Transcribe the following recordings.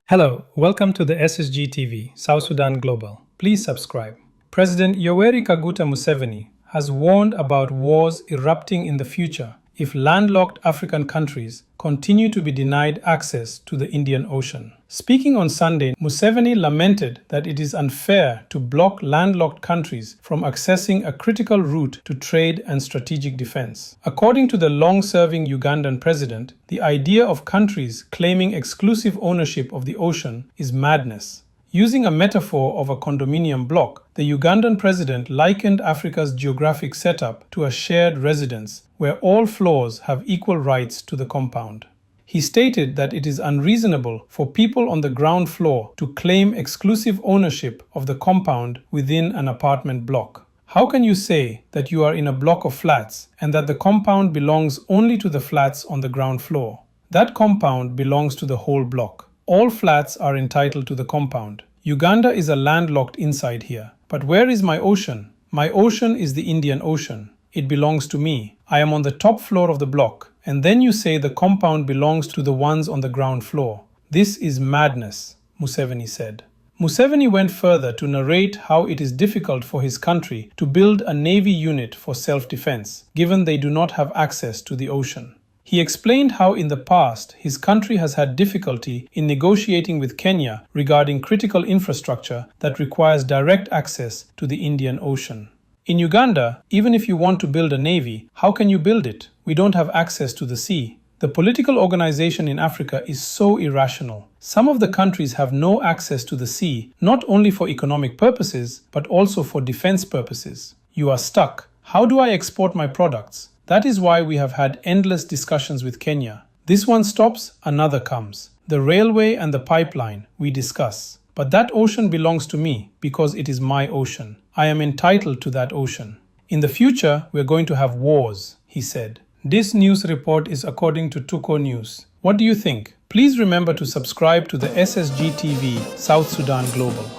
Hello, welcome to the SSGTV, South Sudan Global. Please subscribe. President Yoweri Kaguta Museveni has warned about wars erupting in the future if landlocked African countries continue to be denied access to the Indian Ocean. Speaking on Sunday, Museveni lamented that it is unfair to block landlocked countries from accessing a critical route to trade and strategic defense. According to the long-serving Ugandan president, the idea of countries claiming exclusive ownership of the ocean is madness. Using a metaphor of a condominium block, the Ugandan president likened Africa's geographic setup to a shared residence where all floors have equal rights to the compound. He stated that it is unreasonable for people on the ground floor to claim exclusive ownership of the compound within an apartment block. How can you say that you are in a block of flats and that the compound belongs only to the flats on the ground floor? That compound belongs to the whole block. All flats are entitled to the compound. Uganda is a landlocked inside here. But where is my ocean? My ocean is the Indian Ocean. It belongs to me. I am on the top floor of the block. And then you say the compound belongs to the ones on the ground floor. This is madness, Museveni said. Museveni went further to narrate how it is difficult for his country to build a navy unit for self-defense, given they do not have access to the ocean. He explained how in the past his country has had difficulty in negotiating with Kenya regarding critical infrastructure that requires direct access to the Indian Ocean. In Uganda, even if you want to build a navy, how can you build it? We don't have access to the sea. The political organization in Africa is so irrational. Some of the countries have no access to the sea, not only for economic purposes, but also for defense purposes. You are stuck. How do I export my products? That is why we have had endless discussions with Kenya. This one stops, another comes. The railway and the pipeline, we discuss. But that ocean belongs to me because it is my ocean. I am entitled to that ocean. In the future, we're going to have wars, he said. This news report is according to Tuko News. What do you think? Please remember to subscribe to the SSGTV South Sudan Global.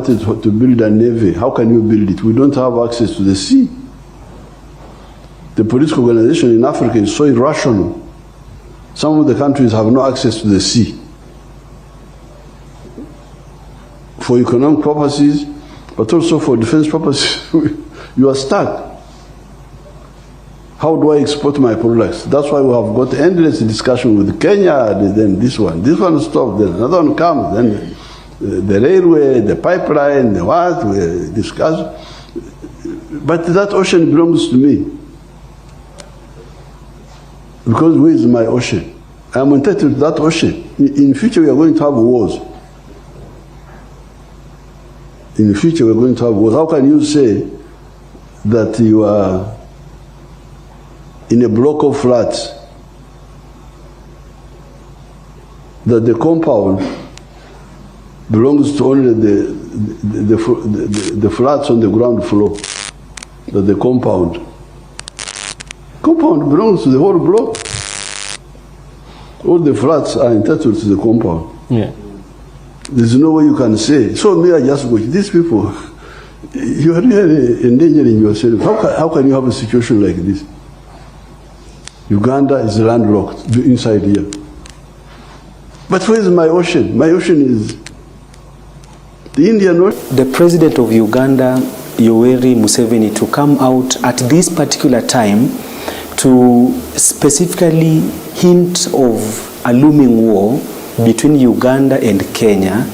To build a navy, how can you build it? We don't have access to the sea. The political organization in Africa is so irrational. Some of the countries have no access to the sea. For economic purposes, but also for defense purposes, you are stuck. How do I export my products? That's why we have got endless discussion with Kenya, then this one stops, then another one comes, then the railway, the pipeline, the what, we discuss. But that ocean belongs to me. Because where is my ocean? I am entitled to that ocean. In future we are going to have wars. In the future we are going to have wars. How can you say that you are in a block of flats, that the compound belongs to only the flats on the ground floor, that the compound belongs to the whole block. All the flats are entitled to the compound. Yeah. There's no way you can say. So may I just go, these people, you are really endangering yourself. How can you have a situation like this? Uganda is landlocked inside here. But where is my ocean? My ocean is the Indian Ocean. The president of Uganda, Yoweri Museveni, to come out at this particular time to specifically hint of a looming war between Uganda and Kenya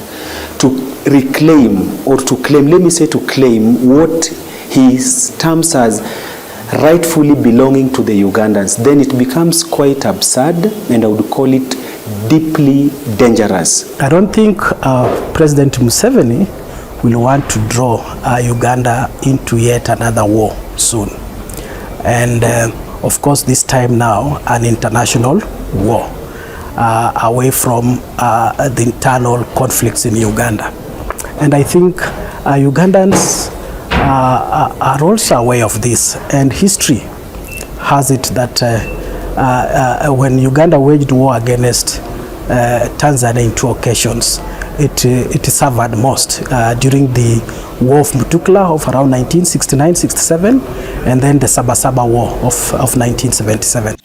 to reclaim, or to claim, let me say to claim what he terms as rightfully belonging to the Ugandans, then it becomes quite absurd, and I would call it deeply dangerous. I don't think President Museveni will want to draw Uganda into yet another war soon. And of course, this time now, an international war away from the internal conflicts in Uganda. And I think Ugandans are also aware of this, and history has it that when Uganda waged war against Tanzania in 2 occasions, it suffered most during the War of Mutukula of around 1969-67, and then the Sabasaba War of 1977.